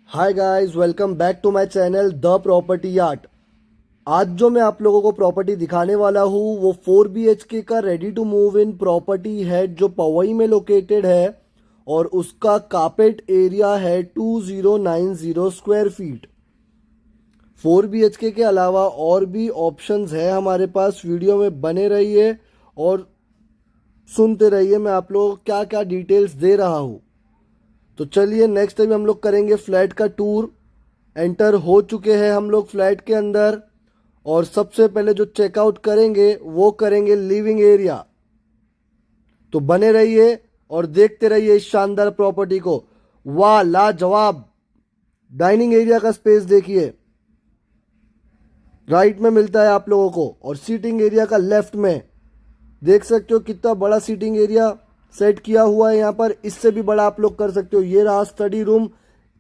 Hi guys, welcome back to my channel the property art. आज जो मैं आप लोगों को प्रॉपर्टी दिखाने वाला हूँ वो 4 BHK का ready to move in property है जो पवई में लोकेटेड है और उसका कारपेट एरिया है 2090 स्क्वायर फीट। 4 BHK के अलावा और भी ऑप्शंस है हमारे पास। वीडियो में बने रहिए और सुनते रहिए मैं आप लोगों को क्या क्या डिटेल्स दे रहा हूँ। तो चलिए नेक्स्ट टाइम हम लोग करेंगे फ्लैट का टूर। एंटर हो चुके हैं हम लोग फ्लैट के अंदर और सबसे पहले जो चेकआउट करेंगे वो करेंगे लिविंग एरिया। तो बने रहिए और देखते रहिए इस शानदार प्रॉपर्टी को। वाह, लाजवाब। डाइनिंग एरिया का स्पेस देखिए, राइट में मिलता है आप लोगों को और सीटिंग एरिया का लेफ्ट में देख सकते हो कितना बड़ा सीटिंग एरिया सेट किया हुआ है यहाँ पर। इससे भी बड़ा आप लोग कर सकते हो। ये रहा स्टडी रूम,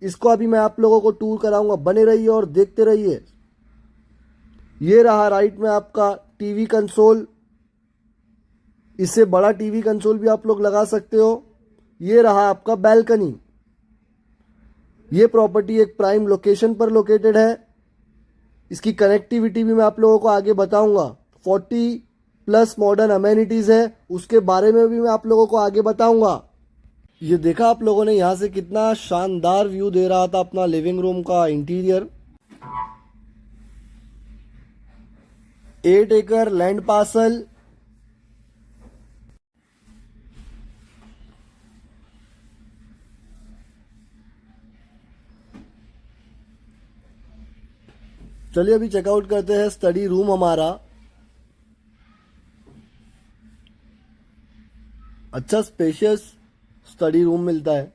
इसको अभी मैं आप लोगों को टूर कराऊंगा। बने रहिए और देखते रहिए। ये रहा राइट में आपका टीवी कंसोल, इससे बड़ा टीवी कंसोल भी आप लोग लगा सकते हो। ये रहा आपका बैल्कनी। ये प्रॉपर्टी एक प्राइम लोकेशन पर लोकेटेड है। इसकी कनेक्टिविटी भी मैं आप लोगों को आगे बताऊंगा। 40+ मॉडर्न अमेनिटीज है, उसके बारे में भी मैं आप लोगों को आगे बताऊंगा। ये देखा आप लोगों ने यहाँ से कितना शानदार व्यू दे रहा था अपना लिविंग रूम का इंटीरियर। 8 एकड़ लैंड पार्सल। चलिए अभी चेकआउट करते हैं स्टडी रूम हमारा। अच्छा स्पेशियस स्टडी रूम मिलता है।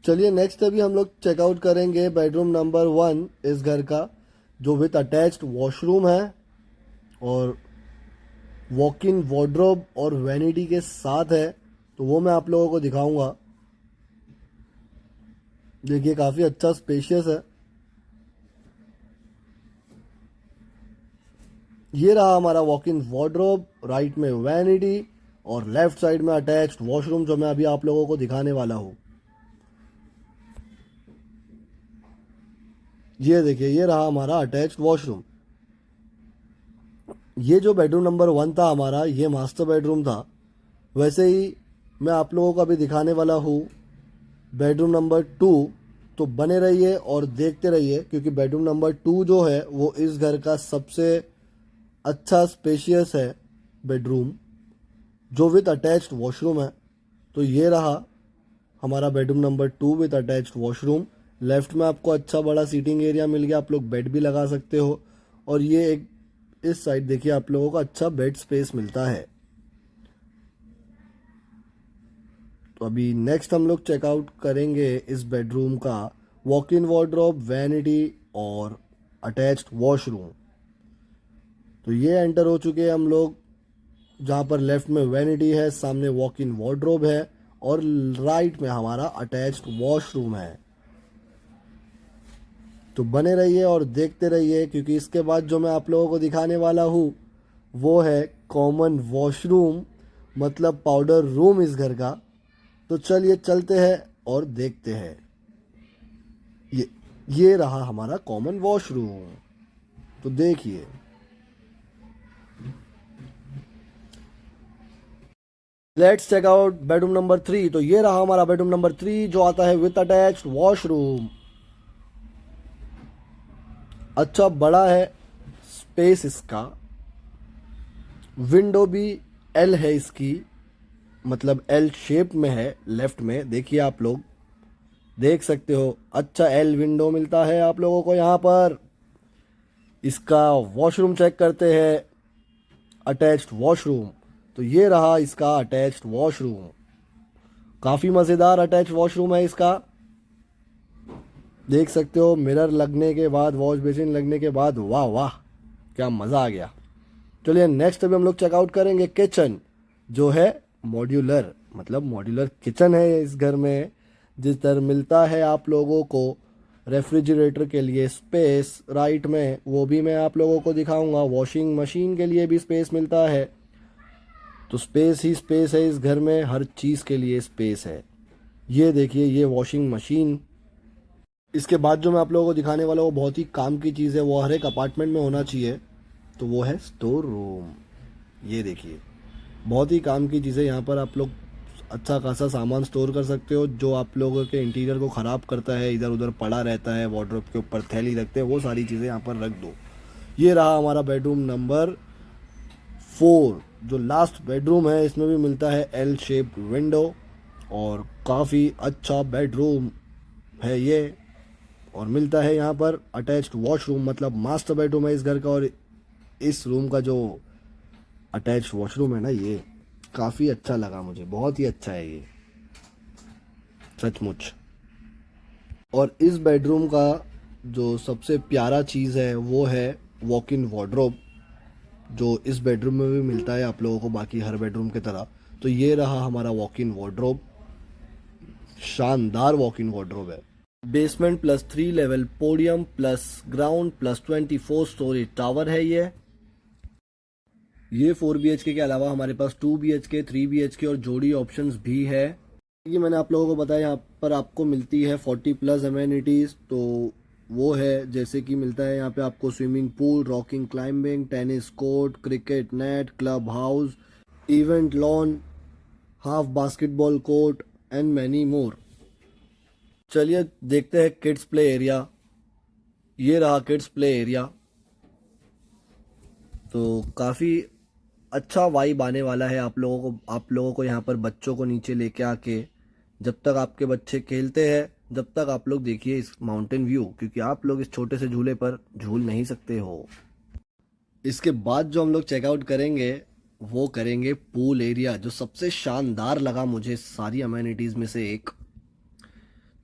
चलिए नेक्स्ट अभी हम लोग चेकआउट करेंगे बेडरूम नंबर 1 इस घर का, जो विथ अटैच्ड वॉशरूम है और वॉक इन वार्डरोब और वैनिटी के साथ है। तो वो मैं आप लोगों को दिखाऊंगा। देखिए काफ़ी अच्छा स्पेशियस है। ये रहा हमारा वॉक इन वार्डरोब, राइट में वैनिटी और लेफ्ट साइड में अटैच्ड वॉशरूम जो मैं अभी आप लोगों को दिखाने वाला हूँ। ये देखिए, ये रहा हमारा अटैच्ड वॉशरूम। ये जो बेडरूम नंबर 1 था हमारा, ये मास्टर बेडरूम था। वैसे ही मैं आप लोगों को अभी दिखाने वाला हूँ बेडरूम नंबर 2। तो बने रहिए और देखते रहिए क्योंकि बेडरूम नंबर 2 जो है वो इस घर का सबसे अच्छा स्पेशियस है बेडरूम, जो विथ अटैच्ड वॉशरूम है। तो ये रहा हमारा bedroom number 2 with attached washroom. Left में आपको अच्छा बड़ा सीटिंग एरिया मिल गया, आप लोग बेड भी लगा सकते हो। और ये एक इस साइड देखिए आप लोगों को अच्छा बेड स्पेस मिलता है। तो अभी नेक्स्ट हम लोग चेकआउट करेंगे इस बेडरूम का वॉक इन वार्डरोब, वैनिटी और अटैच्ड वॉशरूम। तो ये एंटर हो चुके हैं हम लोग, जहाँ पर लेफ्ट में वैनिटी है, सामने वॉक इन वार्डरोब है और राइट में हमारा अटैच्ड वॉशरूम है। तो बने रहिए और देखते रहिए क्योंकि इसके बाद जो मैं आप लोगों को दिखाने वाला हूँ वो है कॉमन वॉशरूम, मतलब पाउडर रूम इस घर का। तो चलिए चलते हैं और देखते हैं। ये रहा हमारा कॉमन वॉशरूम। तो देखिए, let's check out bedroom number 3। तो ये रहा हमारा बेडरूम नंबर 3 जो आता है विथ अटैच्ड वॉशरूम। अच्छा बड़ा है स्पेस इसका। विंडो भी एल है इसकी, मतलब एल शेप में है। लेफ्ट में देखिए आप लोग देख सकते हो, अच्छा एल विंडो मिलता है आप लोगों को यहाँ पर। इसका वॉशरूम चेक करते हैं, अटैच्ड वॉशरूम। तो ये रहा इसका अटैच्ड वॉशरूम। काफ़ी मज़ेदार अटैच्ड वॉशरूम है इसका। देख सकते हो मिरर लगने के बाद, वॉश बेसिन लगने के बाद, वाह वाह क्या मज़ा आ गया। चलिए नेक्स्ट अभी हम लोग चेकआउट करेंगे किचन, जो है मॉड्यूलर, मतलब मॉड्यूलर किचन है इस घर में। जिस तरह मिलता है आप लोगों को रेफ्रिजरेटर के लिए स्पेस राइट में, वो भी मैं आप लोगों को दिखाऊंगा। वॉशिंग मशीन के लिए भी स्पेस मिलता है। तो स्पेस ही स्पेस है इस घर में, हर चीज़ के लिए स्पेस है। ये देखिए, ये वॉशिंग मशीन। इसके बाद जो मैं आप लोगों को दिखाने वाला हूँ वो बहुत ही काम की चीज़ है, वो हर एक अपार्टमेंट में होना चाहिए। तो वो है स्टोर रूम। ये देखिए, बहुत ही काम की चीज़ है। यहाँ पर आप लोग अच्छा खासा सामान स्टोर कर सकते हो, जो आप लोगों के इंटीरियर को ख़राब करता है, इधर उधर पड़ा रहता है, वार्डरोब के ऊपर थैली रखते हैं, वो सारी चीज़ें यहाँ पर रख दो। ये रहा हमारा बेडरूम नंबर 4। जो लास्ट बेडरूम है, इसमें भी मिलता है एल शेप्ड विंडो, और काफ़ी अच्छा बेडरूम है ये। और मिलता है यहाँ पर अटैच्ड वॉशरूम, मतलब मास्टर बेडरूम है इस घर का। और इस रूम का जो अटैच्ड वॉशरूम है ना, ये काफ़ी अच्छा लगा मुझे, बहुत ही अच्छा है ये, सचमुच। और इस बेडरूम का जो सबसे प्यारा चीज़ है वो है वॉक इन वार्डरोब, जो इस बेडरूम में भी मिलता है आप लोगों को बाकी हर बेडरूम की तरह। तो ये रहा हमारा वॉक इन वार्डरोब, शानदार वॉक इन वार्डरोब है। Basement plus 3 level podium plus ground plus 24 storage tower है ये 4 BHK के अलावा हमारे पास 2 BHK 3 BHK और जोड़ी ऑप्शंस भी है। ये मैंने आप लोगों को बताया, यहाँ पर आपको मिलती है 40+ अमेनिटीज़। तो वो है, जैसे कि मिलता है यहाँ पे आपको swimming pool, rocking climbing, tennis court, cricket net, club house, event lawn, half basketball court and many more. चलिए देखते हैं किड्स प्ले एरिया। ये रहा किड्स प्ले एरिया। तो काफ़ी अच्छा वाइब आने वाला है आप लोगों को यहाँ पर बच्चों को नीचे लेके आके। जब तक आपके बच्चे खेलते हैं, जब तक आप लोग देखिए इस माउंटेन व्यू, क्योंकि आप लोग इस छोटे से झूले पर झूल नहीं सकते हो। इसके बाद जो हम लोग चेकआउट करेंगे वो करेंगे पूल एरिया, जो सबसे शानदार लगा मुझे सारी अमेनिटीज़ में से एक।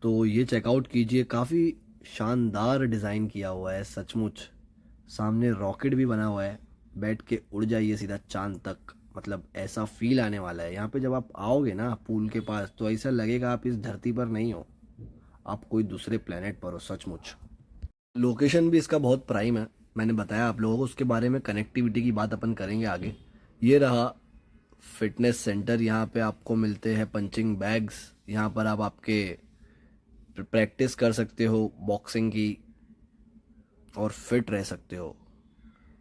तो ये चेकआउट कीजिए, काफ़ी शानदार डिज़ाइन किया हुआ है सचमुच। सामने रॉकेट भी बना हुआ है, बैठ के उड़ जाइए सीधा चांद तक, मतलब ऐसा फील आने वाला है। यहाँ पे जब आप आओगे ना पूल के पास, तो ऐसा लगेगा आप इस धरती पर नहीं हो, आप कोई दूसरे प्लेनेट पर हो सचमुच। लोकेशन भी इसका बहुत प्राइम है, मैंने बताया आप लोगों को। उसके बारे में कनेक्टिविटी की बात अपन करेंगे आगे। ये रहा फिटनेस सेंटर। यहाँ पे आपको मिलते हैं पंचिंग बैग्स। यहाँ पर आप आपके प्रैक्टिस कर सकते हो बॉक्सिंग की और फिट रह सकते हो।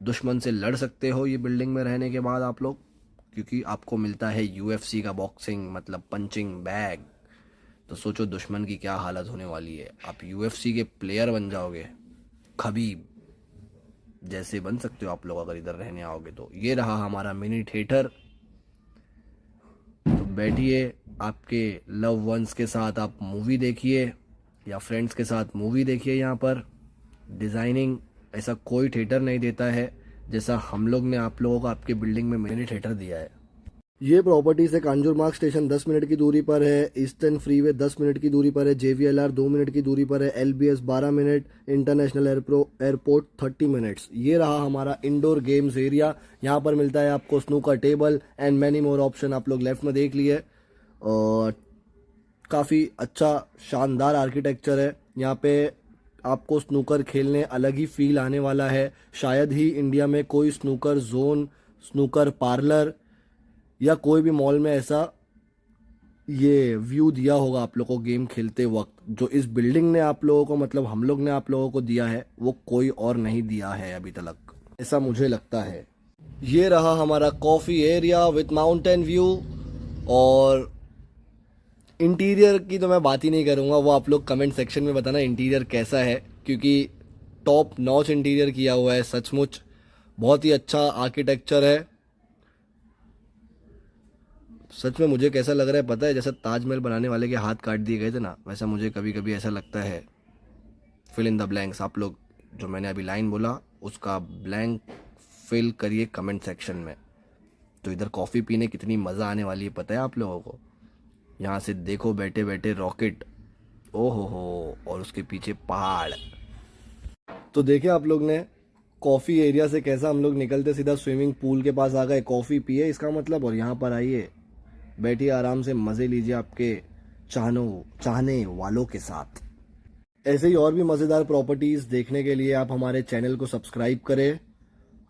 दुश्मन से लड़ सकते हो ये बिल्डिंग में रहने के बाद आप लोग, क्योंकि आपको मिलता है UFC का बॉक्सिंग मतलब पंचिंग बैग। तो सोचो दुश्मन की क्या हालत होने वाली है। आप UFC के प्लेयर बन जाओगे, खबीब जैसे बन सकते हो आप लोग अगर इधर रहने आओगे तो। ये रहा हमारा मिनी थिएटर। तो बैठिए, आपके लव वंस के साथ आप मूवी देखिए या फ्रेंड्स के साथ मूवी देखिए। यहाँ पर डिज़ाइनिंग ऐसा कोई थिएटर नहीं देता है जैसा हम लोग ने आप लोगों को आपके बिल्डिंग में मिनी थिएटर दिया है। ये प्रॉपर्टी से कांजूरमार्ग स्टेशन 10 मिनट की दूरी पर है, ईस्टर्न फ्रीवे 10 मिनट की दूरी पर है, JVLR 2 मिनट की दूरी पर है, LBS 12 minute, international airport 30 minutes. ये रहा हमारा इंडोर गेम्स एरिया। यहाँ पर मिलता है आपको snooker table and many more option, आप लोग लेफ्ट में देख लिए। और काफ़ी अच्छा शानदार आर्किटेक्चर है। यहाँ पे आपको स्नूकर खेलने अलग ही फील आने वाला है। शायद ही इंडिया में कोई स्नूकर जोन, स्नूकर पार्लर या कोई भी मॉल में ऐसा ये व्यू दिया होगा आप लोगों को गेम खेलते वक्त, जो इस बिल्डिंग ने आप लोगों को, मतलब हम लोग ने आप लोगों को दिया है, वो कोई और नहीं दिया है अभी तक, ऐसा मुझे लगता है। ये रहा हमारा coffee area with mountain view. और इंटीरियर की तो मैं बात ही नहीं करूँगा, वो आप लोग कमेंट सेक्शन में बताना इंटीरियर कैसा है, क्योंकि टॉप नॉच इंटीरियर किया हुआ है सचमुच। बहुत ही अच्छा आर्किटेक्चर है सच में। मुझे कैसा लग रहा है पता है, जैसा ताजमहल बनाने वाले के हाथ काट दिए गए थे ना, वैसा मुझे कभी कभी ऐसा लगता है। फिल इन द ब्लैंक्स, आप लोग जो मैंने अभी लाइन बोला उसका ब्लैंक फिल करिए कमेंट सेक्शन में। तो इधर कॉफ़ी पीने कितनी मज़ा आने वाली है पता है आप लोगों को। यहाँ से देखो बैठे बैठे रॉकेट, ओहो हो, और उसके पीछे पहाड़। तो देखे आप लोग ने कॉफ़ी एरिया से कैसा हम लोग निकलते सीधा स्विमिंग पूल के पास आ गए, कॉफ़ी पिए इसका मतलब। और यहाँ पर आइए, बैठिए आराम से, मज़े लीजिए आपके चाहने वालों के साथ। ऐसे ही और भी मज़ेदार प्रॉपर्टीज़ देखने के लिए आप हमारे चैनल को सब्सक्राइब करें,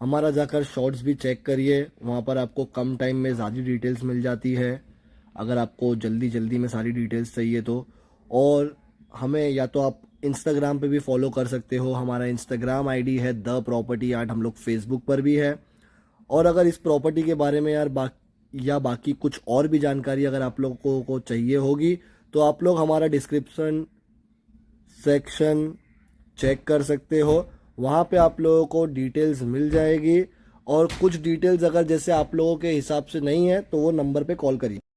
हमारा जाकर शॉर्ट्स भी चेक करिए, वहाँ पर आपको कम टाइम में ज़्यादा डिटेल्स मिल जाती है अगर आपको जल्दी जल्दी में सारी डिटेल्स चाहिए तो। और हमें या तो आप इंस्टाग्राम पे भी फॉलो कर सकते हो, हमारा इंस्टाग्राम आईडी है द प्रॉपर्टी आर्ट, हम लोग फेसबुक पर भी है। और अगर इस प्रॉपर्टी के बारे में या बाकी कुछ और भी जानकारी अगर आप लोगों को चाहिए होगी तो आप लोग हमारा डिस्क्रिप्शन सेक्शन चेक कर सकते हो, वहाँ पे आप लोगों को डिटेल्स मिल जाएगी। और कुछ डिटेल्स अगर जैसे आप लोगों के हिसाब से नहीं है तो वो नंबर पे कॉल करिए।